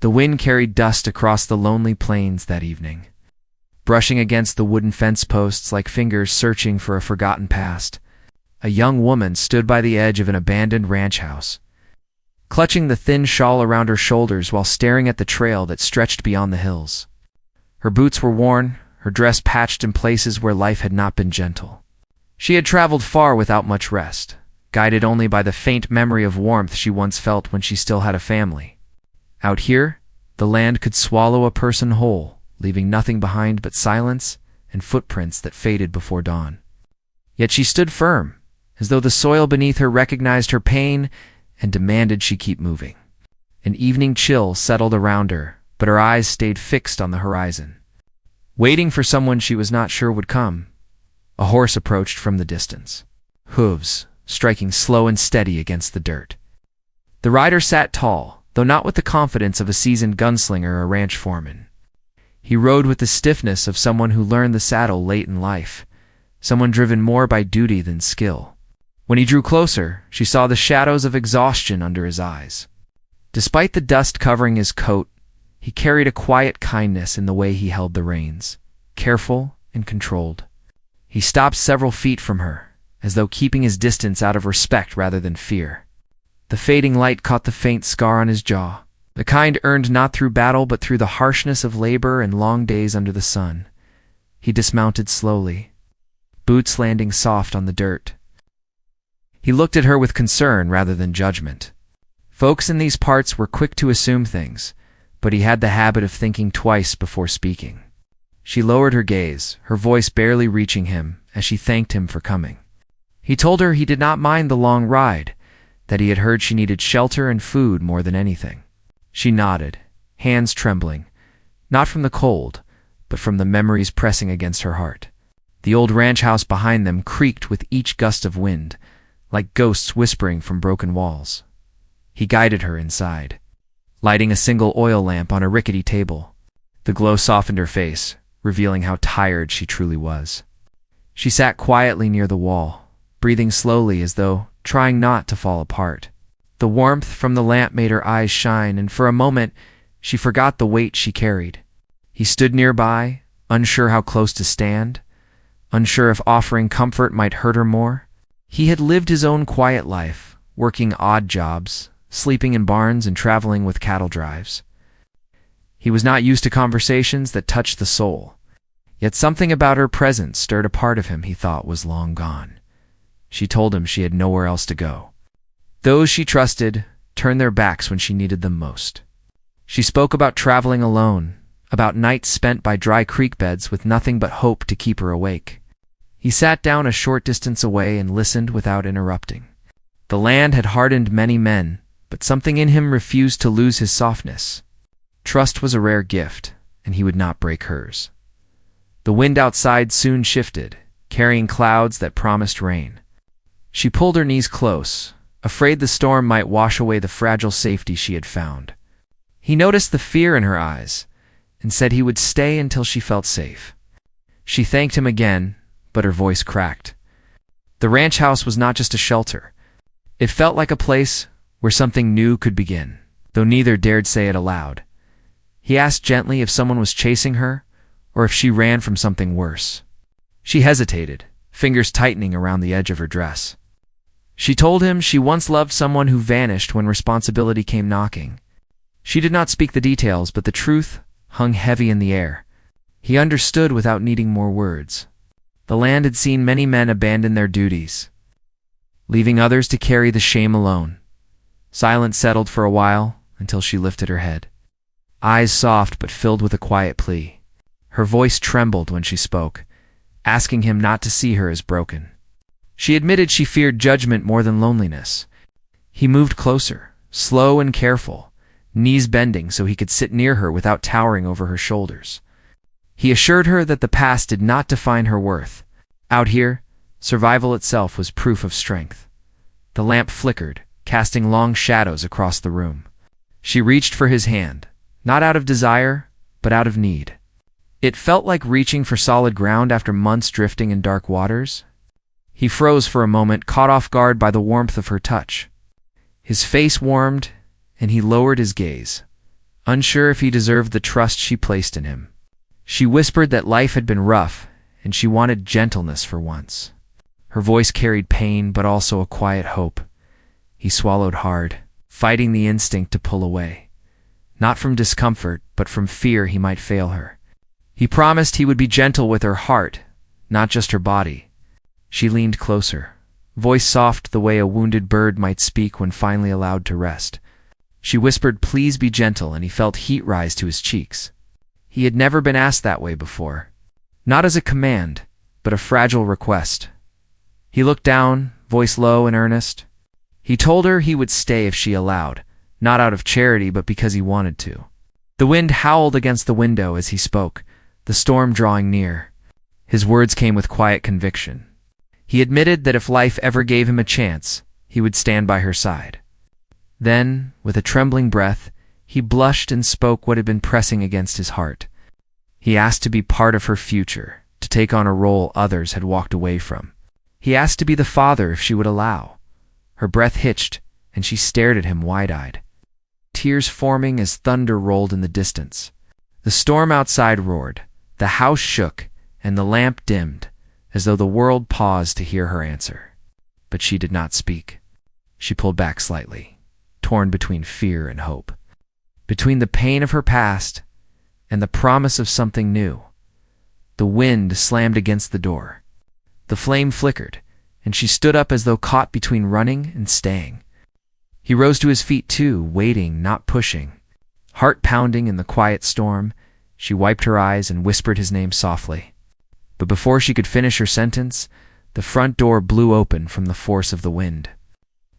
The wind carried dust across the lonely plains that evening, brushing against the wooden fence posts like fingers searching for a forgotten past. A young woman stood by the edge of an abandoned ranch house, clutching the thin shawl around her shoulders while staring at the trail that stretched beyond the hills. Her boots were worn, her dress patched in places where life had not been gentle. She had traveled far without much rest, guided only by the faint memory of warmth she once felt when she still had a family. Out here, the land could swallow a person whole, leaving nothing behind but silence and footprints that faded before dawn. Yet she stood firm, as though the soil beneath her recognized her pain and demanded she keep moving. An evening chill settled around her, but her eyes stayed fixed on the horizon, waiting for someone she was not sure would come. A horse approached from the distance, hooves striking slow and steady against the dirt. The rider sat tall, though not with the confidence of a seasoned gunslinger or ranch foreman. He rode with the stiffness of someone who learned the saddle late in life, someone driven more by duty than skill. When he drew closer, she saw the shadows of exhaustion under his eyes. Despite the dust covering his coat, he carried a quiet kindness in the way he held the reins, careful and controlled. He stopped several feet from her, as though keeping his distance out of respect rather than fear. The fading light caught the faint scar on his jaw, the kind earned not through battle but through the harshness of labor and long days under the sun. He dismounted slowly, boots landing soft on the dirt. He looked at her with concern rather than judgment. Folks in these parts were quick to assume things, but he had the habit of thinking twice before speaking. She lowered her gaze, her voice barely reaching him, as she thanked him for coming. He told her he did not mind the long ride, that he had heard she needed shelter and food more than anything. She nodded, hands trembling, not from the cold, but from the memories pressing against her heart. The old ranch house behind them creaked with each gust of wind, like ghosts whispering from broken walls. He guided her inside, lighting a single oil lamp on a rickety table. The glow softened her face, revealing how tired she truly was. She sat quietly near the wall, breathing slowly as though trying not to fall apart. The warmth from the lamp made her eyes shine, and for a moment she forgot the weight she carried. He stood nearby, unsure how close to stand, unsure if offering comfort might hurt her more. He had lived his own quiet life, working odd jobs, sleeping in barns and traveling with cattle drives. He was not used to conversations that touched the soul, yet something about her presence stirred a part of him he thought was long gone. She told him she had nowhere else to go. Those she trusted turned their backs when she needed them most. She spoke about traveling alone, about nights spent by dry creek beds with nothing but hope to keep her awake. He sat down a short distance away and listened without interrupting. The land had hardened many men, but something in him refused to lose his softness. Trust was a rare gift, and he would not break hers. The wind outside soon shifted, carrying clouds that promised rain. She pulled her knees close, afraid the storm might wash away the fragile safety she had found. He noticed the fear in her eyes, and said he would stay until she felt safe. She thanked him again, but her voice cracked. The ranch house was not just a shelter. It felt like a place where something new could begin, though neither dared say it aloud. He asked gently if someone was chasing her, or if she ran from something worse. She hesitated, fingers tightening around the edge of her dress. She told him she once loved someone who vanished when responsibility came knocking. She did not speak the details, but the truth hung heavy in the air. He understood without needing more words. The land had seen many men abandon their duties, leaving others to carry the shame alone. Silence settled for a while until she lifted her head, eyes soft but filled with a quiet plea. Her voice trembled when she spoke, asking him not to see her as broken. She admitted she feared judgment more than loneliness. He moved closer, slow and careful, knees bending so he could sit near her without towering over her shoulders. He assured her that the past did not define her worth. Out here, survival itself was proof of strength. The lamp flickered, casting long shadows across the room. She reached for his hand, not out of desire, but out of need. It felt like reaching for solid ground after months drifting in dark waters. He froze for a moment, caught off guard by the warmth of her touch. His face warmed, and he lowered his gaze, unsure if he deserved the trust she placed in him. She whispered that life had been rough, and she wanted gentleness for once. Her voice carried pain, but also a quiet hope. He swallowed hard, fighting the instinct to pull away. Not from discomfort, but from fear he might fail her. He promised he would be gentle with her heart, not just her body. She leaned closer, voice soft the way a wounded bird might speak when finally allowed to rest. She whispered, "Please be gentle," and he felt heat rise to his cheeks. He had never been asked that way before. Not as a command, but a fragile request. He looked down, voice low and earnest. He told her he would stay if she allowed, not out of charity but because he wanted to. The wind howled against the window as he spoke, the storm drawing near. His words came with quiet conviction. He admitted that if life ever gave him a chance, he would stand by her side. Then, with a trembling breath, he blushed and spoke what had been pressing against his heart. He asked to be part of her future, to take on a role others had walked away from. He asked to be the father if she would allow. Her breath hitched, and she stared at him wide-eyed, tears forming as thunder rolled in the distance. The storm outside roared, the house shook, and the lamp dimmed, as though the world paused to hear her answer. But she did not speak. She pulled back slightly, torn between fear and hope, between the pain of her past and the promise of something new. The wind slammed against the door. The flame flickered, and she stood up as though caught between running and staying. He rose to his feet too, waiting, not pushing. Heart pounding in the quiet storm, she wiped her eyes and whispered his name softly. But before she could finish her sentence, the front door blew open from the force of the wind,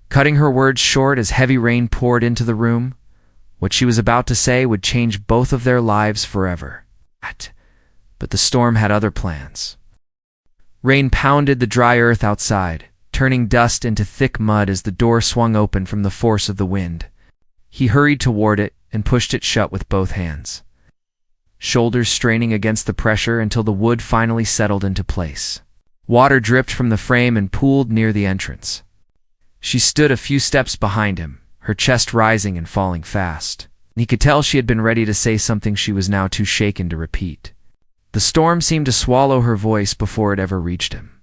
cutting her words short as heavy rain poured into the room. What she was about to say would change both of their lives forever. But the storm had other plans. Rain pounded the dry earth outside, turning dust into thick mud as the door swung open from the force of the wind. He hurried toward it and pushed it shut with both hands, shoulders straining against the pressure until the wood finally settled into place. Water dripped from the frame and pooled near the entrance. She stood a few steps behind him, her chest rising and falling fast. He could tell she had been ready to say something she was now too shaken to repeat. The storm seemed to swallow her voice before it ever reached him.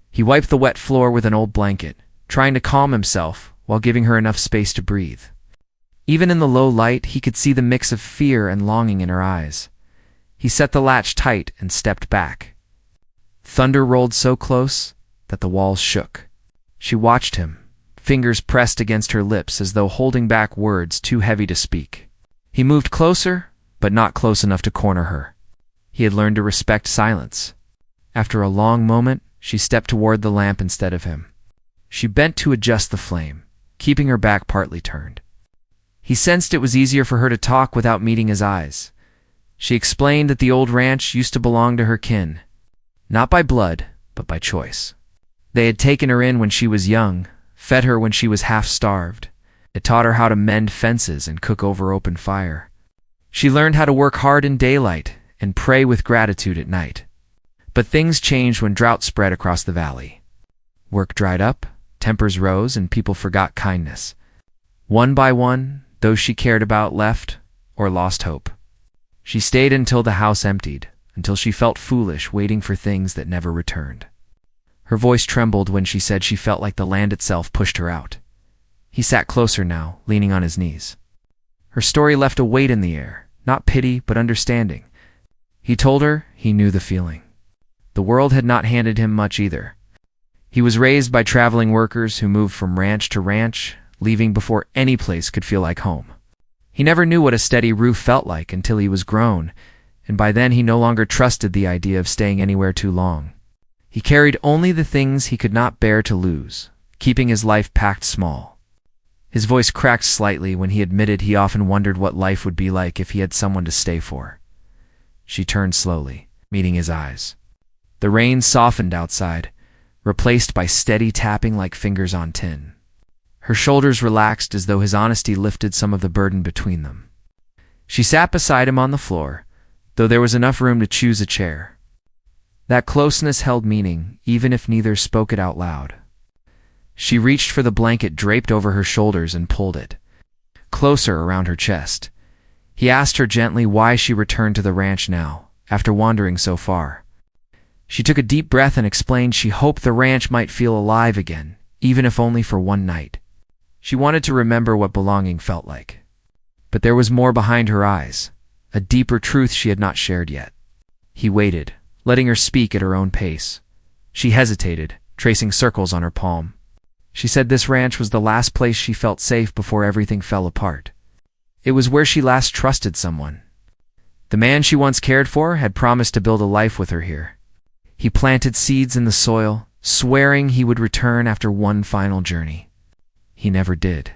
He wiped the wet floor with an old blanket, trying to calm himself while giving her enough space to breathe. Even in the low light, he could see the mix of fear and longing in her eyes. He set the latch tight and stepped back. Thunder rolled so close that the walls shook. She watched him, fingers pressed against her lips as though holding back words too heavy to speak. He moved closer, but not close enough to corner her. He had learned to respect silence. After a long moment, she stepped toward the lamp instead of him. She bent to adjust the flame, keeping her back partly turned. He sensed it was easier for her to talk without meeting his eyes. She explained that the old ranch used to belong to her kin, not by blood, but by choice. They had taken her in when she was young, fed her when she was half-starved. It taught her how to mend fences and cook over open fire. She learned how to work hard in daylight and pray with gratitude at night. But things changed when drought spread across the valley. Work dried up, tempers rose, and people forgot kindness. One by one, those she cared about left or lost hope. She stayed until the house emptied, until she felt foolish waiting for things that never returned. Her voice trembled when she said she felt like the land itself pushed her out. He sat closer now, leaning on his knees. Her story left a weight in the air, not pity but understanding. He told her he knew the feeling. The world had not handed him much either. He was raised by traveling workers who moved from ranch to ranch, leaving before any place could feel like home. He never knew what a steady roof felt like until he was grown, and by then he no longer trusted the idea of staying anywhere too long. He carried only the things he could not bear to lose, keeping his life packed small. His voice cracked slightly when he admitted he often wondered what life would be like if he had someone to stay for. She turned slowly, meeting his eyes. The rain softened outside, replaced by steady tapping like fingers on tin. Her shoulders relaxed as though his honesty lifted some of the burden between them. She sat beside him on the floor, though there was enough room to choose a chair. That closeness held meaning, even if neither spoke it out loud. She reached for the blanket draped over her shoulders and pulled it closer around her chest. He asked her gently why she returned to the ranch now, after wandering so far. She took a deep breath and explained she hoped the ranch might feel alive again, even if only for one night. She wanted to remember what belonging felt like. But there was more behind her eyes, a deeper truth she had not shared yet. He waited, letting her speak at her own pace. She hesitated, tracing circles on her palm. She said this ranch was the last place she felt safe before everything fell apart. It was where she last trusted someone. The man she once cared for had promised to build a life with her here. He planted seeds in the soil, swearing he would return after one final journey. He never did.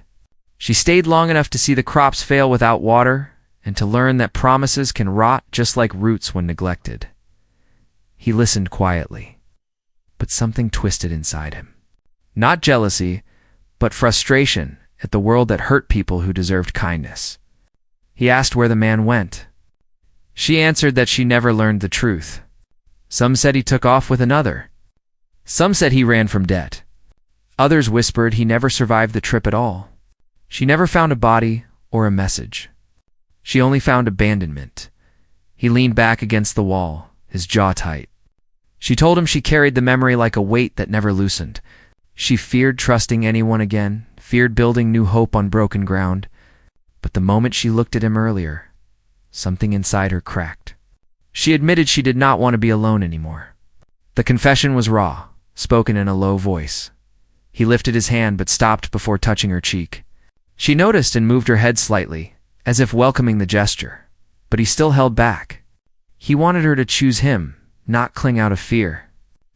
She stayed long enough to see the crops fail without water and to learn that promises can rot just like roots when neglected. He listened quietly, but something twisted inside him. Not jealousy, but frustration at the world that hurt people who deserved kindness. He asked where the man went. She answered that she never learned the truth. Some said he took off with another. Some said he ran from debt. Others whispered he never survived the trip at all. She never found a body or a message. She only found abandonment. He leaned back against the wall, his jaw tight. She told him she carried the memory like a weight that never loosened. She feared trusting anyone again, feared building new hope on broken ground. But the moment she looked at him earlier, something inside her cracked. She admitted she did not want to be alone anymore. The confession was raw, spoken in a low voice. He lifted his hand but stopped before touching her cheek. She noticed and moved her head slightly, as if welcoming the gesture, but he still held back. He wanted her to choose him, not cling out of fear.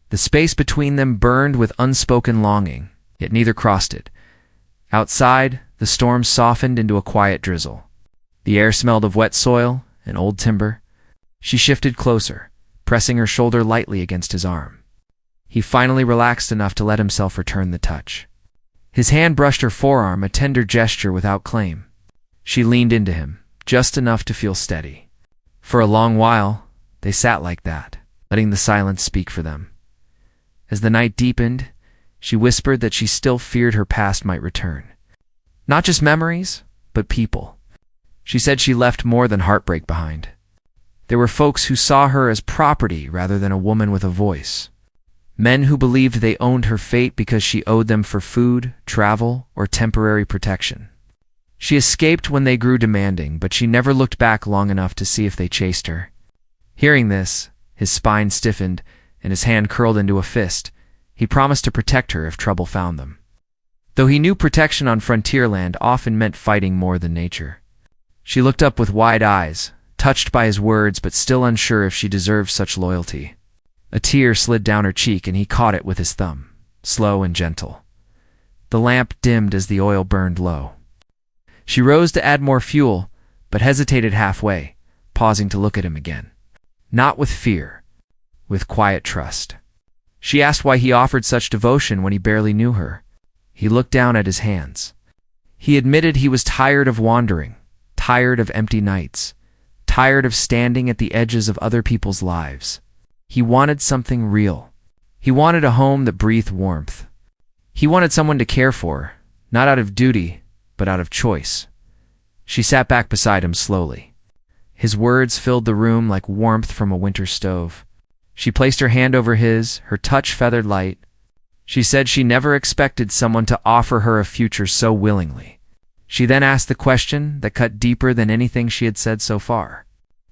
The space between them burned with unspoken longing, yet neither crossed it. Outside, the storm softened into a quiet drizzle. The air smelled of wet soil and old timber. She shifted closer, pressing her shoulder lightly against his arm. He finally relaxed enough to let himself return the touch. His hand brushed her forearm, a tender gesture without claim. She leaned into him, just enough to feel steady. For a long while, they sat like that, letting the silence speak for them. As the night deepened, she whispered that she still feared her past might return. Not just memories, but people. She said she left more than heartbreak behind. There were folks who saw her as property rather than a woman with a voice. Men who believed they owned her fate because she owed them for food, travel, or temporary protection. She escaped when they grew demanding, but she never looked back long enough to see if they chased her. Hearing this, his spine stiffened and his hand curled into a fist. He promised to protect her if trouble found them. Though he knew protection on frontier land often meant fighting more than nature. She looked up with wide eyes, touched by his words but still unsure if she deserved such loyalty. A tear slid down her cheek and he caught it with his thumb, slow and gentle. The lamp dimmed as the oil burned low. She rose to add more fuel, but hesitated halfway, pausing to look at him again. Not with fear, with quiet trust. She asked why he offered such devotion when he barely knew her. He looked down at his hands. He admitted he was tired of wandering, tired of empty nights, tired of standing at the edges of other people's lives. He wanted something real. He wanted a home that breathed warmth. He wanted someone to care for, not out of duty, but out of choice. She sat back beside him slowly. His words filled the room like warmth from a winter stove. She placed her hand over his, her touch feathered light. She said she never expected someone to offer her a future so willingly. She then asked the question that cut deeper than anything she had said so far.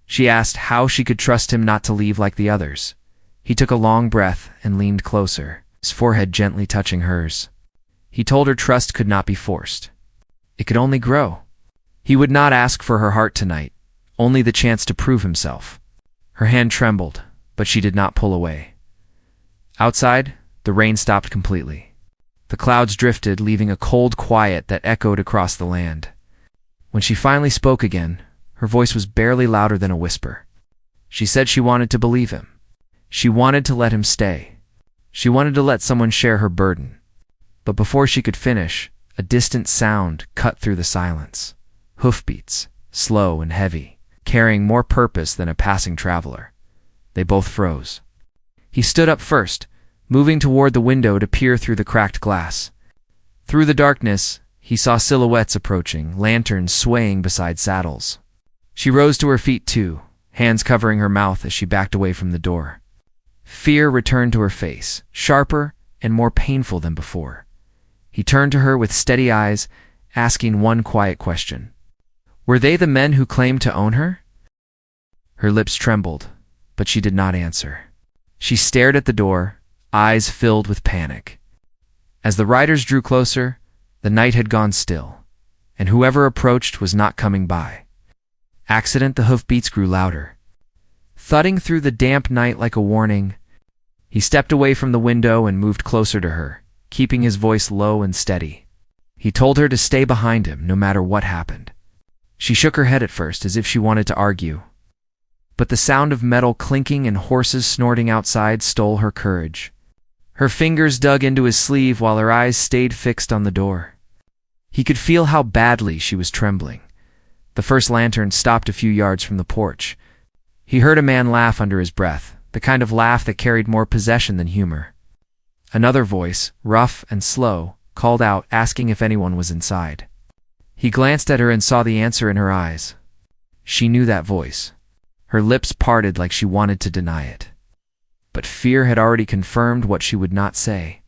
She asked how she could trust him not to leave like the others. He took a long breath and leaned closer, his forehead gently touching hers. He told her trust could not be forced. It could only grow. He would not ask for her heart tonight, only the chance to prove himself. Her hand trembled, but she did not pull away. Outside, the rain stopped completely. The clouds drifted, leaving a cold quiet that echoed across the land. When she finally spoke again, her voice was barely louder than a whisper. She said she wanted to believe him. She wanted to let him stay. She wanted to let someone share her burden. But before she could finish, a distant sound cut through the silence. Hoofbeats, slow and heavy, carrying more purpose than a passing traveler. They both froze. He stood up first, moving toward the window to peer through the cracked glass. Through the darkness, he saw silhouettes approaching, lanterns swaying beside saddles. She rose to her feet too, hands covering her mouth as she backed away from the door. Fear returned to her face, sharper and more painful than before. He turned to her with steady eyes, asking one quiet question. Were they the men who claimed to own her? Her lips trembled, but she did not answer. She stared at the door, eyes filled with panic. As the riders drew closer, the night had gone still, and whoever approached was not coming by. Accident, the hoofbeats grew louder. Thudding through the damp night like a warning, he stepped away from the window and moved closer to her, keeping his voice low and steady. He told her to stay behind him no matter what happened. She shook her head at first as if she wanted to argue, but the sound of metal clinking and horses snorting outside stole her courage. Her fingers dug into his sleeve while her eyes stayed fixed on the door. He could feel how badly she was trembling. The first lantern stopped a few yards from the porch. He heard a man laugh under his breath, the kind of laugh that carried more possession than humor. Another voice, rough and slow, called out, asking if anyone was inside. He glanced at her and saw the answer in her eyes. She knew that voice. Her lips parted like she wanted to deny it. But fear had already confirmed what she would not say.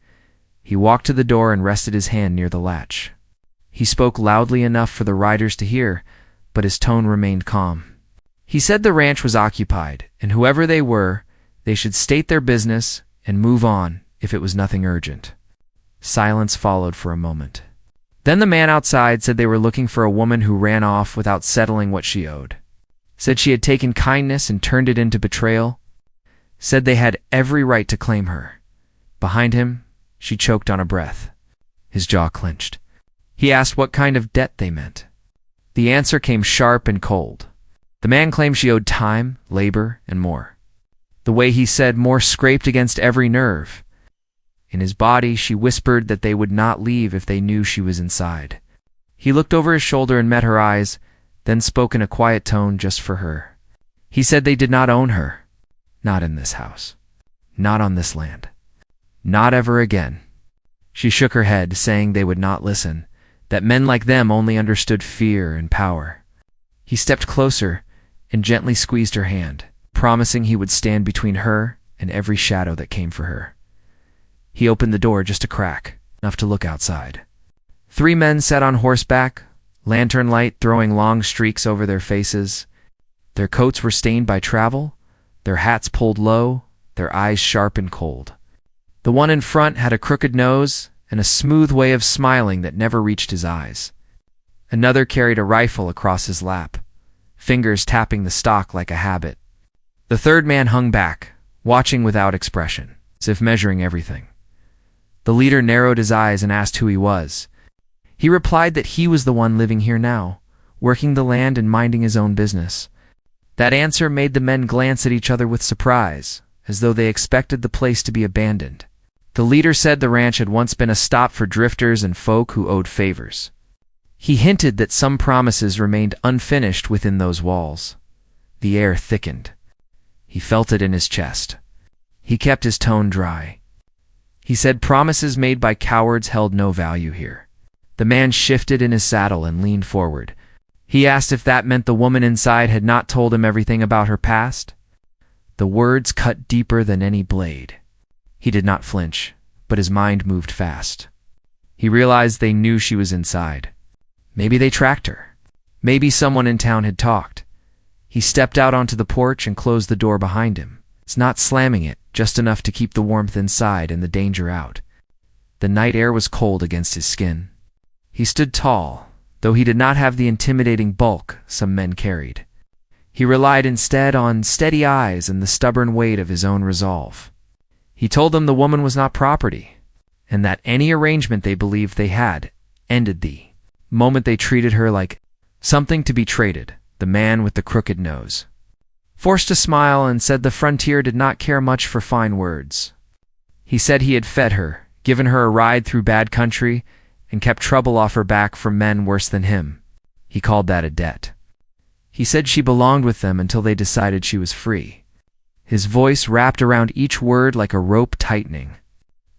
He walked to the door and rested his hand near the latch. He spoke loudly enough for the riders to hear, but his tone remained calm. He said the ranch was occupied, and whoever they were, they should state their business and move on if it was nothing urgent. Silence followed for a moment. Then the man outside said they were looking for a woman who ran off without settling what she owed. Said she had taken kindness and turned it into betrayal. Said they had every right to claim her. Behind him, she choked on a breath. His jaw clenched. He asked what kind of debt they meant. The answer came sharp and cold. The man claimed she owed time, labor, and more. The way he said more scraped against every nerve. In his body, she whispered that they would not leave if they knew she was inside. He looked over his shoulder and met her eyes, then spoke in a quiet tone just for her. He said they did not own her. Not in this house. Not on this land. Not ever again. She shook her head, saying they would not listen, that men like them only understood fear and power. He stepped closer and gently squeezed her hand, promising he would stand between her and every shadow that came for her. He opened the door just a crack, enough to look outside. 3 men sat on horseback, lantern light throwing long streaks over their faces. Their coats were stained by travel, their hats pulled low, their eyes sharp and cold. The one in front had a crooked nose and a smooth way of smiling that never reached his eyes. Another carried a rifle across his lap, fingers tapping the stock like a habit. The third man hung back, watching without expression, as if measuring everything. The leader narrowed his eyes and asked who he was. He replied that he was the one living here now, working the land and minding his own business. That answer made the men glance at each other with surprise, as though they expected the place to be abandoned. The leader said the ranch had once been a stop for drifters and folk who owed favors. He hinted that some promises remained unfinished within those walls. The air thickened. He felt it in his chest. He kept his tone dry. He said promises made by cowards held no value here. The man shifted in his saddle and leaned forward. He asked if that meant the woman inside had not told him everything about her past. The words cut deeper than any blade. He did not flinch, but his mind moved fast. He realized they knew she was inside. Maybe they tracked her. Maybe someone in town had talked. He stepped out onto the porch and closed the door behind him. It's not slamming it, just enough to keep the warmth inside and the danger out. The night air was cold against his skin. He stood tall, though he did not have the intimidating bulk some men carried. He relied instead on steady eyes and the stubborn weight of his own resolve. He told them the woman was not property, and that any arrangement they believed they had ended the moment they treated her like something to be traded. The man with the crooked nose forced a smile and said the frontier did not care much for fine words. He said he had fed her, given her a ride through bad country, and kept trouble off her back from men worse than him. He called that a debt. He said she belonged with them until they decided she was free. His voice wrapped around each word like a rope tightening.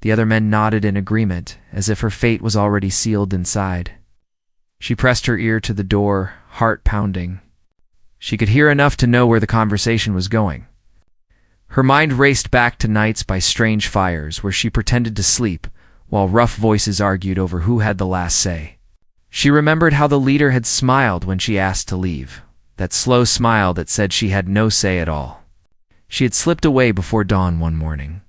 The other men nodded in agreement, as if her fate was already sealed inside. She pressed her ear to the door, heart pounding. She could hear enough to know where the conversation was going. Her mind raced back to nights by strange fires where she pretended to sleep while rough voices argued over who had the last say. She remembered how the leader had smiled when she asked to leave, that slow smile that said she had no say at all. She had slipped away before dawn one morning,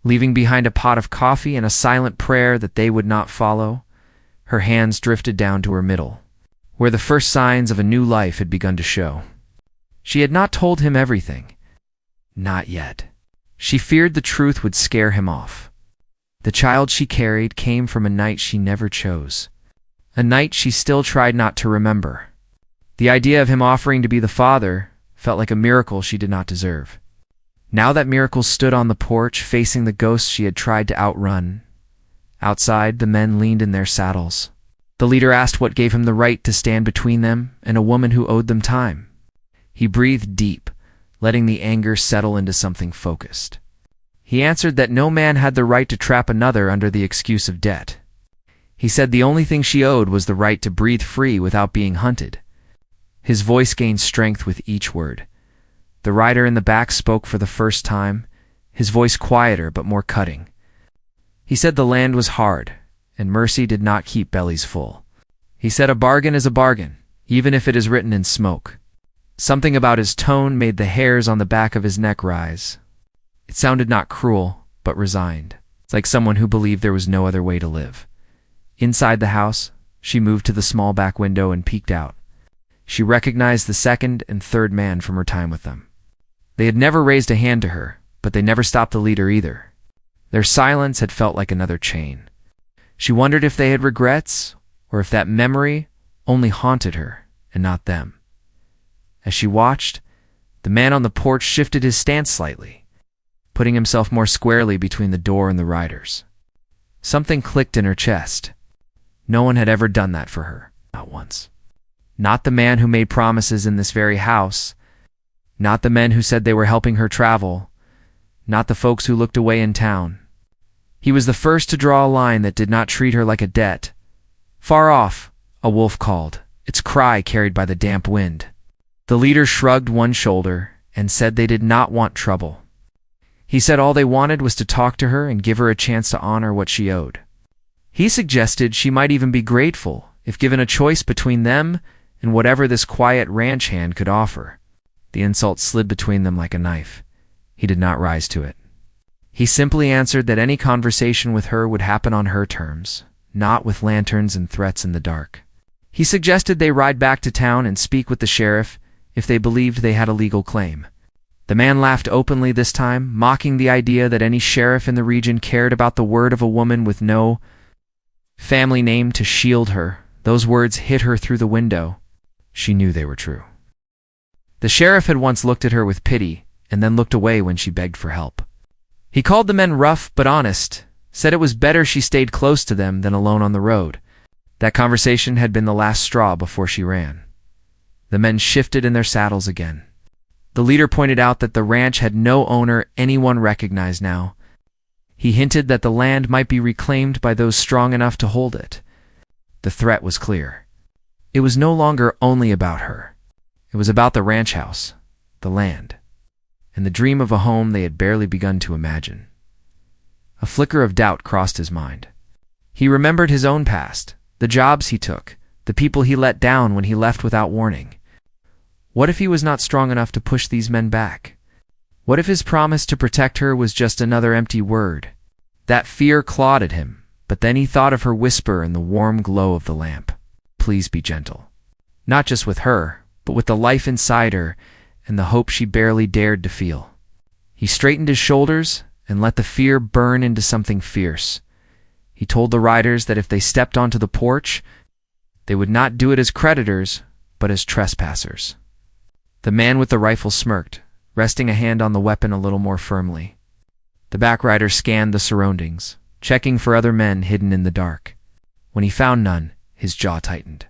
leaving behind a pot of coffee and a silent prayer that they would not follow. Her hands drifted down to her middle, where the first signs of a new life had begun to show. She had not told him everything. Not yet. She feared the truth would scare him off. The child she carried came from a night she never chose, a night she still tried not to remember. The idea of him offering to be the father felt like a miracle she did not deserve. Now that miracle stood on the porch, facing the ghosts she had tried to outrun. Outside, the men leaned in their saddles. The leader asked what gave him the right to stand between them and a woman who owed them time. He breathed deep, letting the anger settle into something focused. He answered that no man had the right to trap another under the excuse of debt. He said the only thing she owed was the right to breathe free without being hunted. His voice gained strength with each word. The rider in the back spoke for the first time, his voice quieter but more cutting. He said the land was hard, and mercy did not keep bellies full. He said a bargain is a bargain, even if it is written in smoke. Something about his tone made the hairs on the back of his neck rise. It sounded not cruel, but resigned, like someone who believed there was no other way to live. Inside the house, she moved to the small back window and peeked out. She recognized the second and third man from her time with them. They had never raised a hand to her, but they never stopped the leader either. Their silence had felt like another chain. She wondered if they had regrets, or if that memory only haunted her and not them. As she watched, the man on the porch shifted his stance slightly, putting himself more squarely between the door and the riders. Something clicked in her chest. No one had ever done that for her, not once. Not the man who made promises in this very house, not the men who said they were helping her travel, not the folks who looked away in town. He was the first to draw a line that did not treat her like a debt. Far off, a wolf called, its cry carried by the damp wind. The leader shrugged one shoulder and said they did not want trouble. He said all they wanted was to talk to her and give her a chance to honor what she owed. He suggested she might even be grateful if given a choice between them and whatever this quiet ranch hand could offer. The insult slid between them like a knife. He did not rise to it. He simply answered that any conversation with her would happen on her terms, not with lanterns and threats in the dark. He suggested they ride back to town and speak with the sheriff if they believed they had a legal claim. The man laughed openly this time, mocking the idea that any sheriff in the region cared about the word of a woman with no family name to shield her. Those words hit her through the window. She knew they were true. The sheriff had once looked at her with pity and then looked away when she begged for help. He called the men rough but honest, said it was better she stayed close to them than alone on the road. That conversation had been the last straw before she ran. The men shifted in their saddles again. The leader pointed out that the ranch had no owner anyone recognized now. He hinted that the land might be reclaimed by those strong enough to hold it. The threat was clear. It was no longer only about her. It was about the ranch house, the land, and the dream of a home they had barely begun to imagine. A flicker of doubt crossed his mind. He remembered his own past, the jobs he took, the people he let down when he left without warning. What if he was not strong enough to push these men back? What if his promise to protect her was just another empty word? That fear clawed at him, but then he thought of her whisper in the warm glow of the lamp. Please be gentle. Not just with her, but with the life inside her and the hope she barely dared to feel. He straightened his shoulders and let the fear burn into something fierce. He told the riders that if they stepped onto the porch, they would not do it as creditors, but as trespassers. The man with the rifle smirked, resting a hand on the weapon a little more firmly. The back rider scanned the surroundings, checking for other men hidden in the dark. When he found none, his jaw tightened.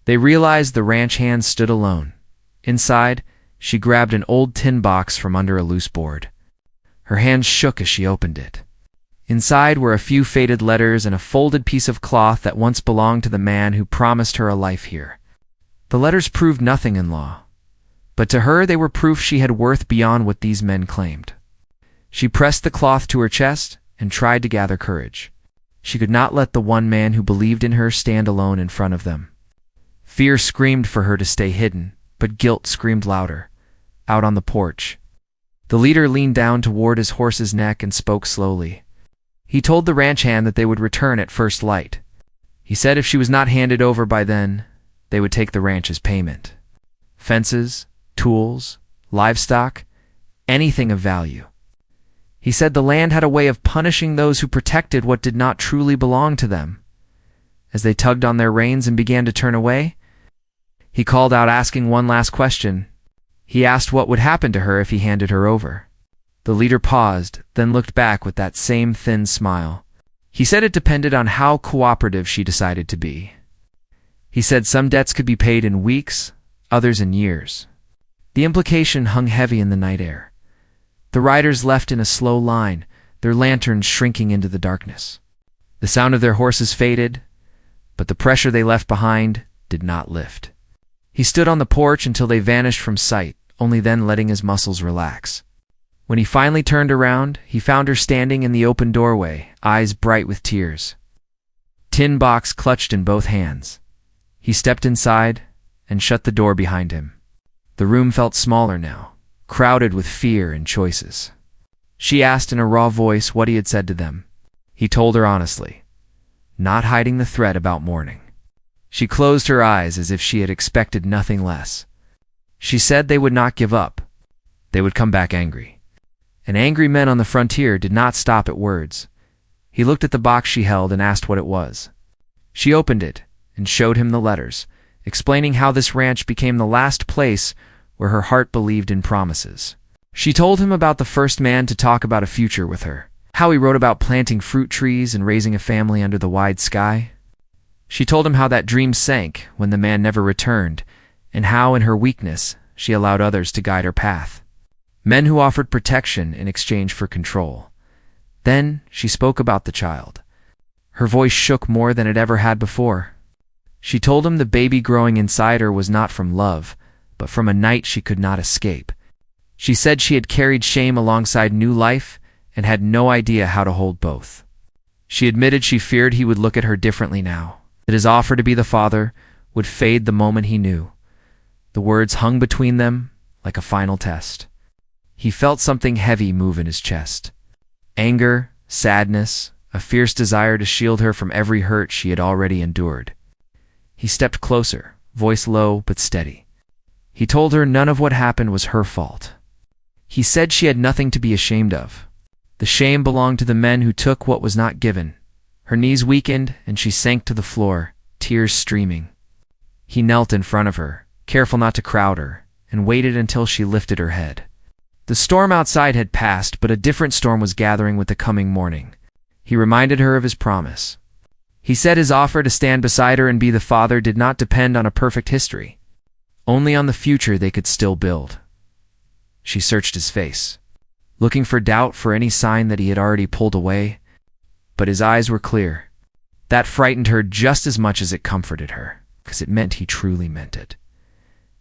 They realized the ranch hand stood alone. Inside, she grabbed an old tin box from under a loose board. Her hands shook as she opened it. Inside were a few faded letters and a folded piece of cloth that once belonged to the man who promised her a life here. The letters proved nothing in law, but to her they were proof she had worth beyond what these men claimed. She pressed the cloth to her chest and tried to gather courage. She could not let the one man who believed in her stand alone in front of them. Fear screamed for her to stay hidden, but guilt screamed louder. Out on the porch, the leader leaned down toward his horse's neck and spoke slowly. He told the ranch hand that they would return at first light. He said if she was not handed over by then, they would take the ranch as payment. Fences, tools, livestock, anything of value. He said the land had a way of punishing those who protected what did not truly belong to them. As they tugged on their reins and began to turn away, he called out, asking one last question. He asked what would happen to her if he handed her over. The leader paused, then looked back with that same thin smile. He said it depended on how cooperative she decided to be. He said some debts could be paid in weeks, others in years. The implication hung heavy in the night air. The riders left in a slow line, their lanterns shrinking into the darkness. The sound of their horses faded, but the pressure they left behind did not lift. He stood on the porch until they vanished from sight, only then letting his muscles relax. When he finally turned around, he found her standing in the open doorway, eyes bright with tears. Tin box clutched in both hands. He stepped inside and shut the door behind him. The room felt smaller now, crowded with fear and choices. She asked in a raw voice what he had said to them. He told her honestly, not hiding the threat about mourning. She closed her eyes as if she had expected nothing less. She said they would not give up. They would come back angry. And angry men on the frontier did not stop at words. He looked at the box she held and asked what it was. She opened it and showed him the letters, explaining how this ranch became the last place where her heart believed in promises. She told him about the first man to talk about a future with her, how he wrote about planting fruit trees and raising a family under the wide sky. She told him how that dream sank when the man never returned, and how in her weakness she allowed others to guide her path. Men who offered protection in exchange for control. Then she spoke about the child. Her voice shook more than it ever had before. She told him the baby growing inside her was not from love, but from a night she could not escape. She said she had carried shame alongside new life and had no idea how to hold both. She admitted she feared he would look at her differently now, that his offer to be the father would fade the moment he knew. The words hung between them like a final test. He felt something heavy move in his chest. Anger, sadness, a fierce desire to shield her from every hurt she had already endured. He stepped closer, voice low but steady. He told her none of what happened was her fault. He said she had nothing to be ashamed of. The shame belonged to the men who took what was not given. Her knees weakened and she sank to the floor, tears streaming. He knelt in front of her, careful not to crowd her, and waited until she lifted her head. The storm outside had passed, but a different storm was gathering with the coming morning. He reminded her of his promise. He said his offer to stand beside her and be the father did not depend on a perfect history, only on the future they could still build. She searched his face, looking for doubt, for any sign that he had already pulled away, but his eyes were clear. That frightened her just as much as it comforted her, because it meant he truly meant it.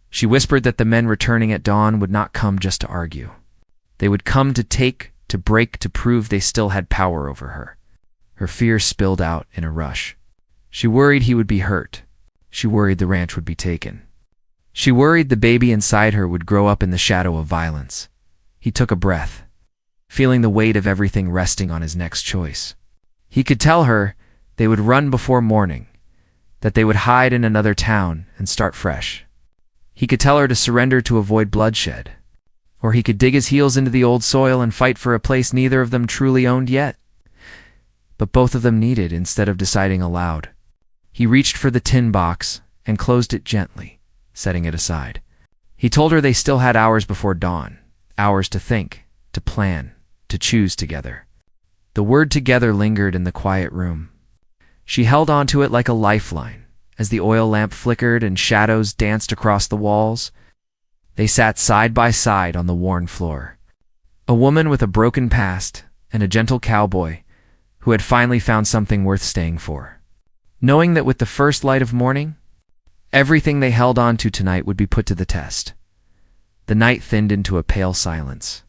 She whispered that the men returning at dawn would not come just to argue. They would come to take, to break, to prove they still had power over her. Her fear spilled out in a rush. She worried he would be hurt. She worried the ranch would be taken. She worried the baby inside her would grow up in the shadow of violence. He took a breath, feeling the weight of everything resting on his next choice. He could tell her they would run before morning, that they would hide in another town and start fresh. He could tell her to surrender to avoid bloodshed, or he could dig his heels into the old soil and fight for a place neither of them truly owned yet. But both of them needed instead of deciding aloud. He reached for the tin box and closed it gently, setting it aside. He told her they still had hours before dawn, hours to think, to plan, to choose together. The word together lingered in the quiet room. She held onto it like a lifeline. As the oil lamp flickered and shadows danced across the walls, they sat side by side on the worn floor. A woman with a broken past and a gentle cowboy who had finally found something worth staying for. Knowing that with the first light of morning, everything they held on to tonight would be put to the test. The night thinned into a pale silence.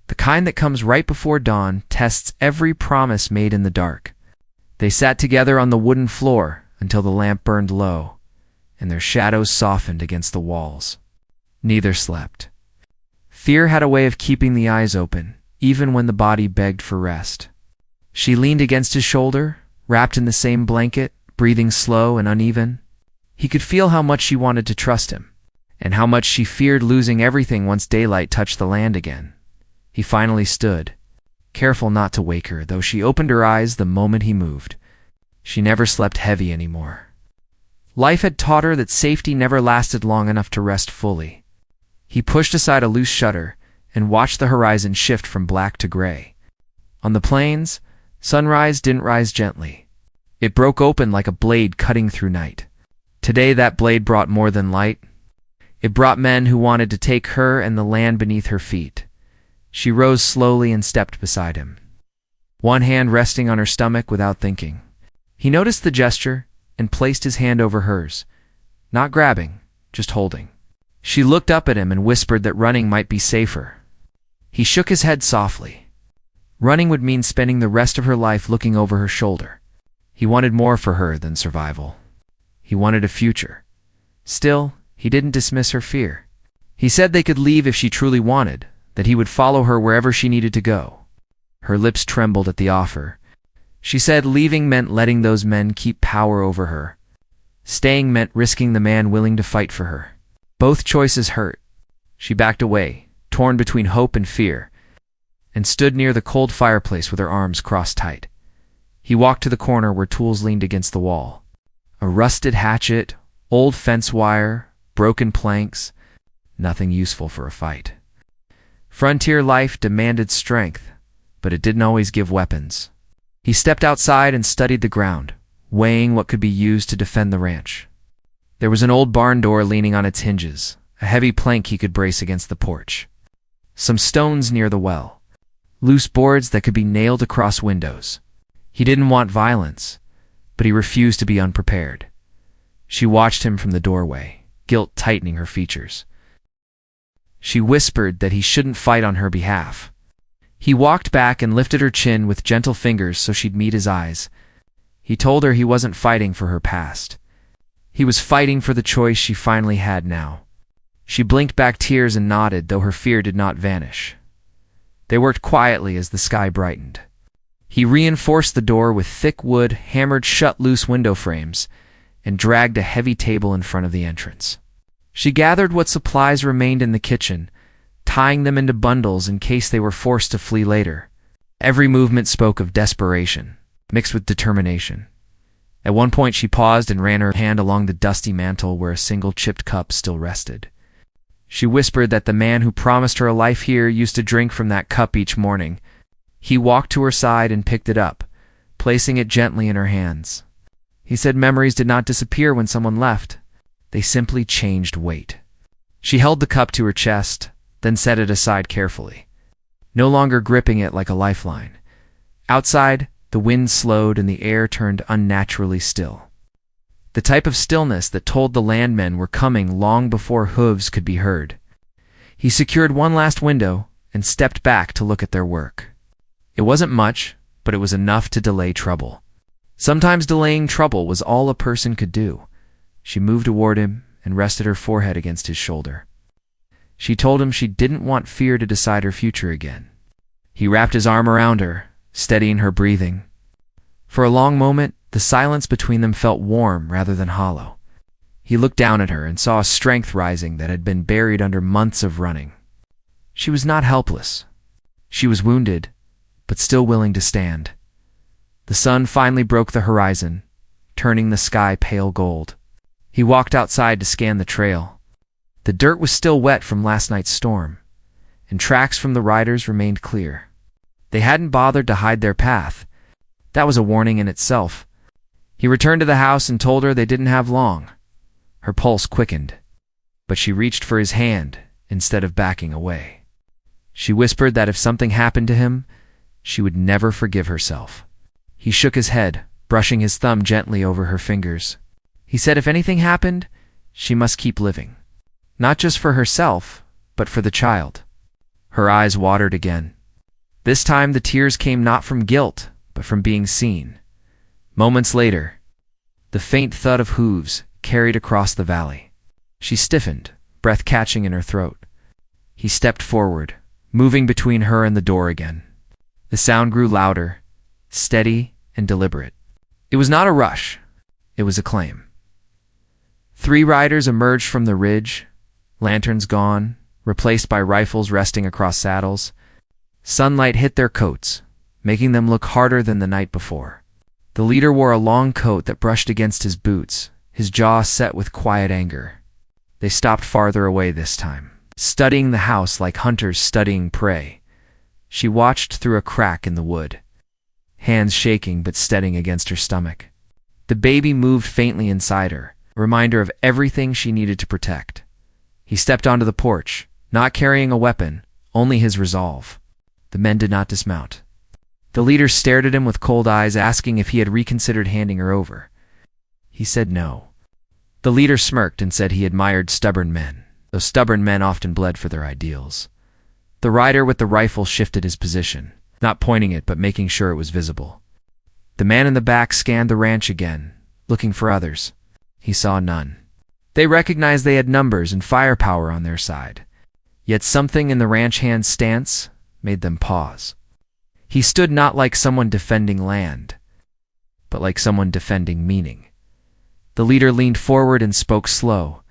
The kind that comes right before dawn tests every promise made in the dark. They sat together on the wooden floor until the lamp burned low, and their shadows softened against the walls. Neither slept. Fear had a way of keeping the eyes open, even when the body begged for rest. She leaned against his shoulder, wrapped in the same blanket, breathing slow and uneven. He could feel how much she wanted to trust him, and how much she feared losing everything once daylight touched the land again. He finally stood, careful not to wake her, though she opened her eyes the moment he moved. She never slept heavy anymore. Life had taught her that safety never lasted long enough to rest fully. He pushed aside a loose shutter and watched the horizon shift from black to gray. On the plains, sunrise didn't rise gently. It broke open like a blade cutting through night. Today that blade brought more than light. It brought men who wanted to take her and the land beneath her feet. She rose slowly and stepped beside him, one hand resting on her stomach without thinking. He noticed the gesture and placed his hand over hers, not grabbing, just holding. She looked up at him and whispered that running might be safer. He shook his head softly. Running would mean spending the rest of her life looking over her shoulder. He wanted more for her than survival. He wanted a future. Still, he didn't dismiss her fear. He said they could leave if she truly wanted, that he would follow her wherever she needed to go. Her lips trembled at the offer. She said leaving meant letting those men keep power over her. Staying meant risking the man willing to fight for her. Both choices hurt. She backed away, torn between hope and fear, and stood near the cold fireplace with her arms crossed tight. He walked to the corner where tools leaned against the wall. A rusted hatchet, old fence wire, broken planks, nothing useful for a fight. Frontier life demanded strength, but it didn't always give weapons. He stepped outside and studied the ground, weighing what could be used to defend the ranch. There was an old barn door leaning on its hinges, a heavy plank he could brace against the porch. Some stones near the well, loose boards that could be nailed across windows. He didn't want violence, but he refused to be unprepared. She watched him from the doorway, guilt tightening her features. She whispered that he shouldn't fight on her behalf. He walked back and lifted her chin with gentle fingers so she'd meet his eyes. He told her he wasn't fighting for her past. He was fighting for the choice she finally had now. She blinked back tears and nodded, though her fear did not vanish. They worked quietly as the sky brightened. He reinforced the door with thick wood, hammered shut loose window frames, and dragged a heavy table in front of the entrance. She gathered what supplies remained in the kitchen, tying them into bundles in case they were forced to flee later. Every movement spoke of desperation, mixed with determination. At one point she paused and ran her hand along the dusty mantel where a single chipped cup still rested. She whispered that the man who promised her a life here used to drink from that cup each morning. He walked to her side and picked it up, placing it gently in her hands. He said memories did not disappear when someone left. They simply changed weight. She held the cup to her chest, then set it aside carefully, no longer gripping it like a lifeline. Outside, the wind slowed and the air turned unnaturally still. The type of stillness that told the landmen were coming long before hooves could be heard. He secured one last window and stepped back to look at their work. It wasn't much, but it was enough to delay trouble. Sometimes delaying trouble was all a person could do. She moved toward him and rested her forehead against his shoulder. She told him she didn't want fear to decide her future again. He wrapped his arm around her, steadying her breathing. For a long moment, the silence between them felt warm rather than hollow. He looked down at her and saw a strength rising that had been buried under months of running. She was not helpless. She was wounded, but still willing to stand. The sun finally broke the horizon, turning the sky pale gold. He walked outside to scan the trail. The dirt was still wet from last night's storm, and tracks from the riders remained clear. They hadn't bothered to hide their path. That was a warning in itself. He returned to the house and told her they didn't have long. Her pulse quickened, but she reached for his hand instead of backing away. She whispered that if something happened to him, she would never forgive herself. He shook his head, brushing his thumb gently over her fingers. He said if anything happened, she must keep living. Not just for herself, but for the child. Her eyes watered again. This time the tears came not from guilt, but from being seen. Moments later, the faint thud of hooves carried across the valley. She stiffened, breath catching in her throat. He stepped forward, moving between her and the door again. The sound grew louder, steady and deliberate. It was not a rush, it was a claim. 3 riders emerged from the ridge, lanterns gone, replaced by rifles resting across saddles. Sunlight hit their coats, making them look harder than the night before. The leader wore a long coat that brushed against his boots, his jaw set with quiet anger. They stopped farther away this time, studying the house like hunters studying prey. She watched through a crack in the wood, hands shaking but steadying against her stomach. The baby moved faintly inside her, a reminder of everything she needed to protect. He stepped onto the porch, not carrying a weapon, only his resolve. The men did not dismount. The leader stared at him with cold eyes, asking if he had reconsidered handing her over. He said no. The leader smirked and said he admired stubborn men, though stubborn men often bled for their ideals. The rider with the rifle shifted his position, not pointing it but making sure it was visible. The man in the back scanned the ranch again, looking for others. He saw none. They recognized they had numbers and firepower on their side, yet something in the ranch hand's stance made them pause. He stood not like someone defending land, but like someone defending meaning. The leader leaned forward and spoke slow,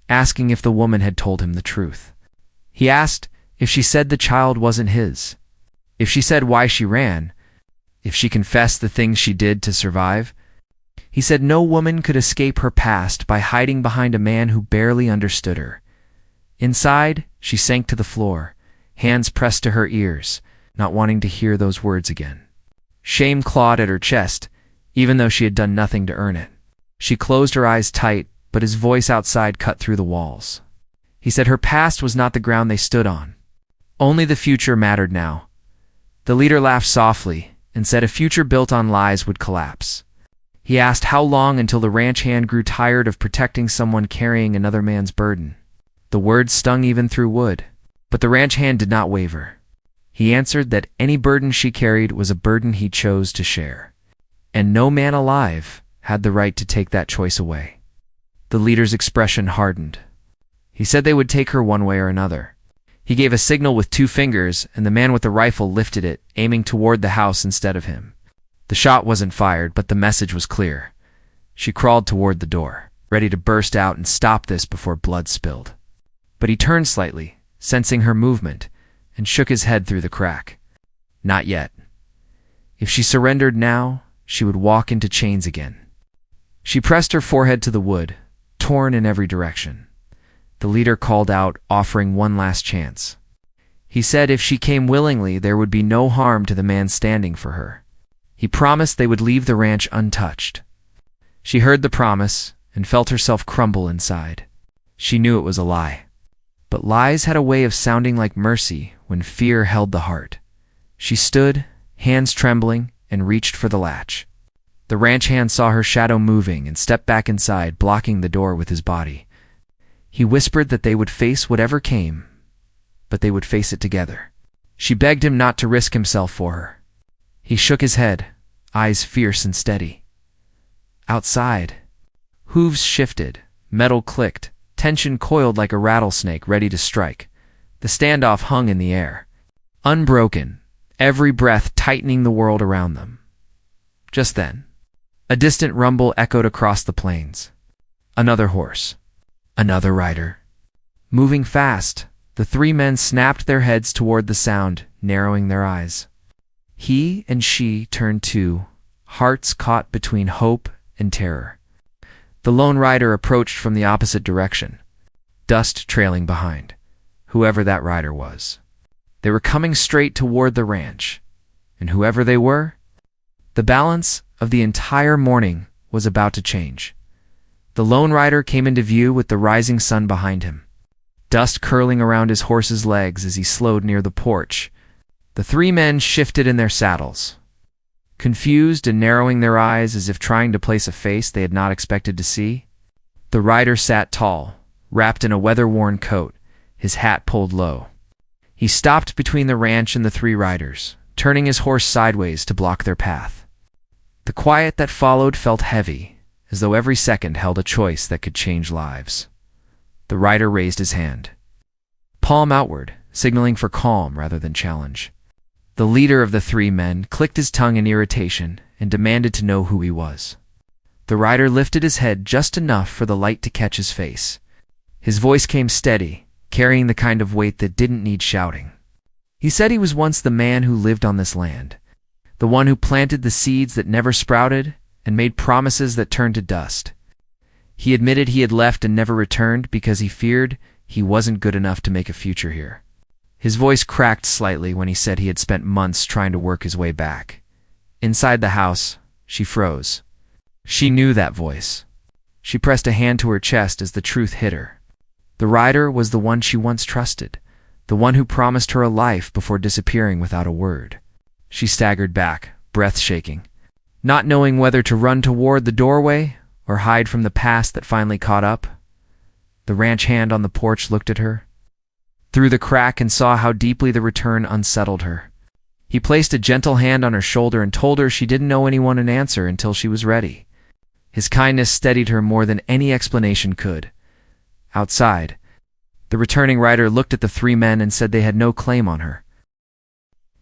asking if the woman had told him the truth. He asked if she said the child wasn't his, if she said why she ran, if she confessed the things she did to survive. He said no woman could escape her past by hiding behind a man who barely understood her. Inside, she sank to the floor, hands pressed to her ears, not wanting to hear those words again. Shame clawed at her chest, even though she had done nothing to earn it. She closed her eyes tight, but his voice outside cut through the walls. He said her past was not the ground they stood on. Only the future mattered now. The leader laughed softly and said a future built on lies would collapse. He asked how long until the ranch hand grew tired of protecting someone carrying another man's burden. The words stung even through wood, but the ranch hand did not waver. He answered that any burden she carried was a burden he chose to share, and no man alive had the right to take that choice away. The leader's expression hardened. He said they would take her one way or another. He gave a signal with 2 fingers, and the man with the rifle lifted it, aiming toward the house instead of him. The shot wasn't fired, but the message was clear. She crawled toward the door, ready to burst out and stop this before blood spilled. But he turned slightly, sensing her movement, and shook his head through the crack. Not yet. If she surrendered now, she would walk into chains again. She pressed her forehead to the wood, torn in every direction. The leader called out, offering one last chance. He said if she came willingly, there would be no harm to the man standing for her. He promised they would leave the ranch untouched. She heard the promise and felt herself crumble inside. She knew it was a lie. But lies had a way of sounding like mercy when fear held the heart. She stood, hands trembling, and reached for the latch. The ranch hand saw her shadow moving and stepped back inside, blocking the door with his body. He whispered that they would face whatever came, but they would face it together. She begged him not to risk himself for her. He shook his head, eyes fierce and steady. Outside, hooves shifted, metal clicked, tension coiled like a rattlesnake ready to strike. The standoff hung in the air, unbroken, every breath tightening the world around them. Just then, a distant rumble echoed across the plains. Another horse. Another rider. Moving fast, the 3 men snapped their heads toward the sound, narrowing their eyes. He and she turned too, hearts caught between hope and terror. The lone rider approached from the opposite direction, dust trailing behind, whoever that rider was. They were coming straight toward the ranch, and whoever they were, the balance of the entire morning was about to change. The lone rider came into view with the rising sun behind him, dust curling around his horse's legs as he slowed near the porch. The 3 men shifted in their saddles, confused and narrowing their eyes as if trying to place a face they had not expected to see. The rider sat tall, wrapped in a weather-worn coat, his hat pulled low. He stopped between the ranch and the three riders, turning his horse sideways to block their path. The quiet that followed felt heavy, as though every second held a choice that could change lives. The rider raised his hand, palm outward, signaling for calm rather than challenge. The leader of the three men clicked his tongue in irritation and demanded to know who he was. The rider lifted his head just enough for the light to catch his face. His voice came steady, carrying the kind of weight that didn't need shouting. He said he was once the man who lived on this land, the one who planted the seeds that never sprouted and made promises that turned to dust. He admitted he had left and never returned because he feared he wasn't good enough to make a future here. His voice cracked slightly when he said he had spent months trying to work his way back. Inside the house, she froze. She knew that voice. She pressed a hand to her chest as the truth hit her. The rider was the one she once trusted, the one who promised her a life before disappearing without a word. She staggered back, breath shaking, not knowing whether to run toward the doorway or hide from the past that finally caught up. The ranch hand on the porch looked at her through the crack and saw how deeply the return unsettled her. He placed a gentle hand on her shoulder and told her she didn't owe anyone an answer until she was ready. His kindness steadied her more than any explanation could. Outside, the returning rider looked at the three men and said they had no claim on her.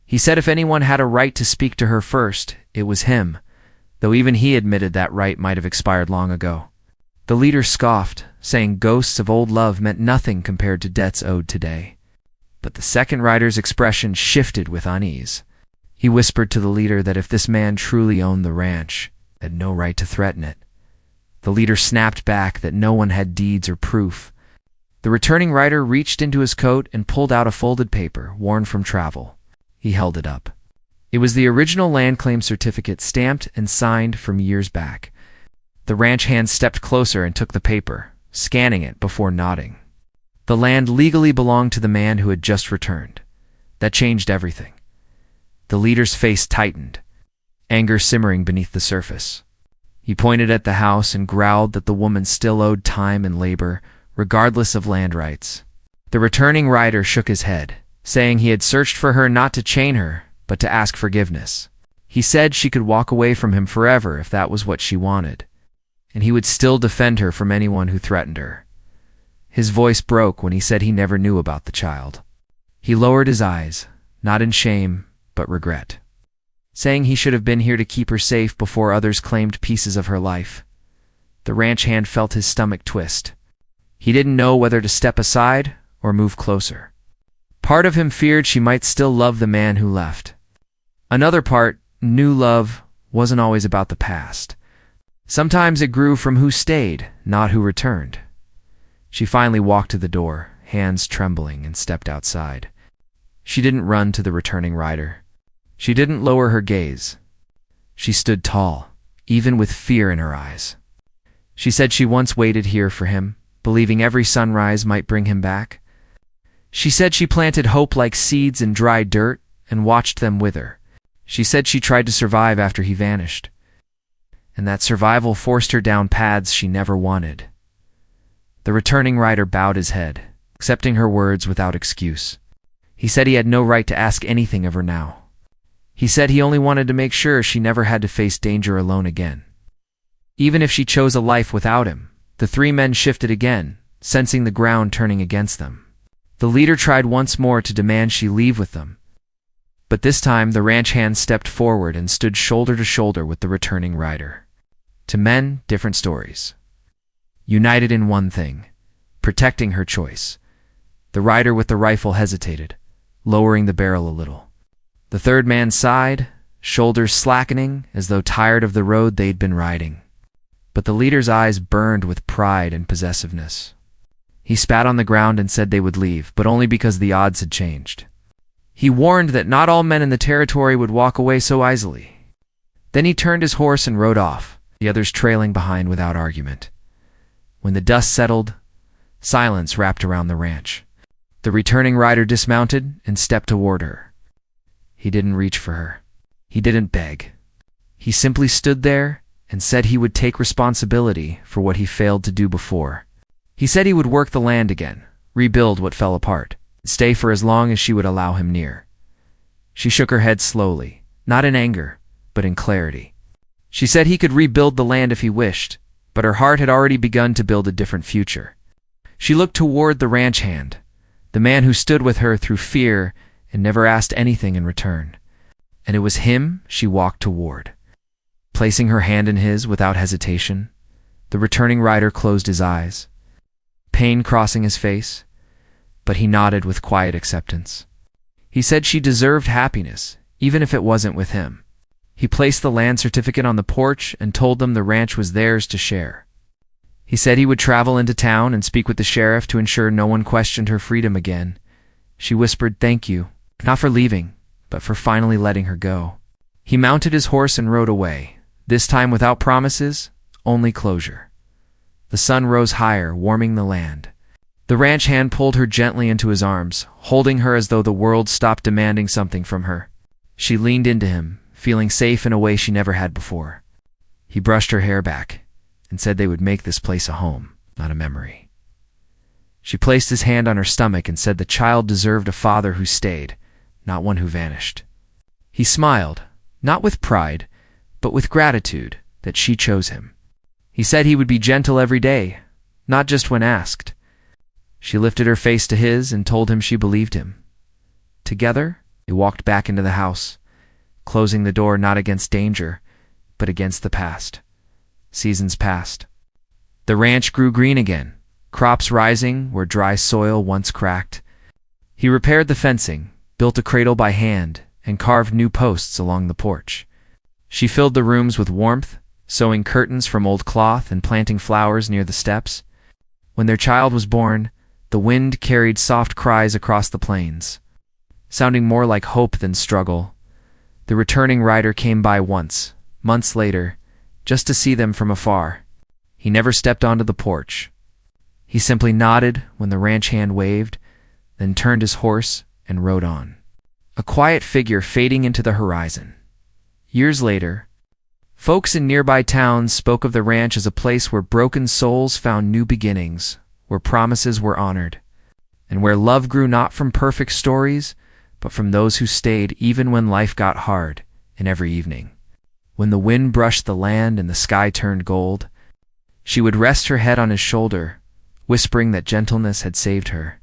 He said if anyone had a right to speak to her first, it was him, though even he admitted that right might have expired long ago. The leader scoffed, saying ghosts of old love meant nothing compared to debts owed today. But the second rider's expression shifted with unease. He whispered to the leader that if this man truly owned the ranch, he had no right to threaten it. The leader snapped back that no one had deeds or proof. The returning rider reached into his coat and pulled out a folded paper, worn from travel. He held it up. It was the original land claim certificate, stamped and signed from years back. The ranch hand stepped closer and took the paper, scanning it before nodding. The land legally belonged to the man who had just returned. That changed everything. The leader's face tightened, anger simmering beneath the surface. He pointed at the house and growled that the woman still owed time and labor, regardless of land rights. The returning rider shook his head, saying he had searched for her not to chain her, but to ask forgiveness. He said she could walk away from him forever if that was what she wanted, and he would still defend her from anyone who threatened her. His voice broke when he said he never knew about the child. He lowered his eyes, not in shame, but regret, saying he should have been here to keep her safe before others claimed pieces of her life. The ranch hand felt his stomach twist. He didn't know whether to step aside or move closer. Part of him feared she might still love the man who left. Another part knew love wasn't always about the past. Sometimes it grew from who stayed, not who returned. She finally walked to the door, hands trembling, and stepped outside. She didn't run to the returning rider. She didn't lower her gaze. She stood tall, even with fear in her eyes. She said she once waited here for him, believing every sunrise might bring him back. She said she planted hope like seeds in dry dirt and watched them wither. She said she tried to survive after he vanished, and that survival forced her down paths she never wanted. The returning rider bowed his head, accepting her words without excuse. He said he had no right to ask anything of her now. He said he only wanted to make sure she never had to face danger alone again. Even if she chose a life without him, the three men shifted again, sensing the ground turning against them. The leader tried once more to demand she leave with them, but this time the ranch hand stepped forward and stood shoulder to shoulder with the returning rider. To men, different stories, united in one thing: protecting her choice. The rider with the rifle hesitated, lowering the barrel a little. The third man sighed, shoulders slackening as though tired of the road they'd been riding. But the leader's eyes burned with pride and possessiveness. He spat on the ground and said they would leave, but only because the odds had changed. He warned that not all men in the territory would walk away so easily. Then he turned his horse and rode off, the others trailing behind without argument. When the dust settled, silence wrapped around the ranch. The returning rider dismounted and stepped toward her. He didn't reach for her. He didn't beg. He simply stood there and said he would take responsibility for what he failed to do before. He said he would work the land again, rebuild what fell apart, stay for as long as she would allow him near. She shook her head slowly, not in anger, but in clarity. She said he could rebuild the land if he wished, but her heart had already begun to build a different future. She looked toward the ranch hand, the man who stood with her through fear and never asked anything in return. And it was him she walked toward. Placing her hand in his without hesitation, the returning rider closed his eyes, pain crossing his face, but he nodded with quiet acceptance. He said she deserved happiness, even if it wasn't with him. He placed the land certificate on the porch and told them the ranch was theirs to share. He said he would travel into town and speak with the sheriff to ensure no one questioned her freedom again. She whispered thank you, not for leaving, but for finally letting her go. He mounted his horse and rode away, this time without promises, only closure. The sun rose higher, warming the land. The ranch hand pulled her gently into his arms, holding her as though the world stopped demanding something from her. She leaned into him, feeling safe in a way she never had before. He brushed her hair back and said they would make this place a home, not a memory. She placed his hand on her stomach and said the child deserved a father who stayed, not one who vanished. He smiled, not with pride, but with gratitude that she chose him. He said he would be gentle every day, not just when asked. She lifted her face to his and told him she believed him. Together, they walked back into the house, closing the door not against danger, but against the past. Seasons passed. The ranch grew green again, crops rising where dry soil once cracked. He repaired the fencing, built a cradle by hand, and carved new posts along the porch. She filled the rooms with warmth, sewing curtains from old cloth and planting flowers near the steps. When their child was born, the wind carried soft cries across the plains, sounding more like hope than struggle. The returning rider came by once, months later, just to see them from afar. He never stepped onto the porch. He simply nodded when the ranch hand waved, then turned his horse and rode on, a quiet figure fading into the horizon. Years later, folks in nearby towns spoke of the ranch as a place where broken souls found new beginnings, where promises were honored, and where love grew not from perfect stories, but from those who stayed even when life got hard. And every evening, when the wind brushed the land and the sky turned gold, she would rest her head on his shoulder, whispering that gentleness had saved her.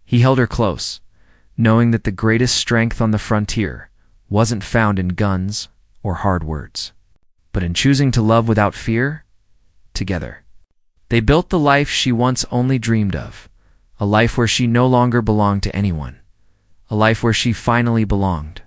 He held her close, knowing that the greatest strength on the frontier wasn't found in guns or hard words, but in choosing to love without fear, together. They built the life she once only dreamed of, a life where she no longer belonged to anyone, a life where she finally belonged.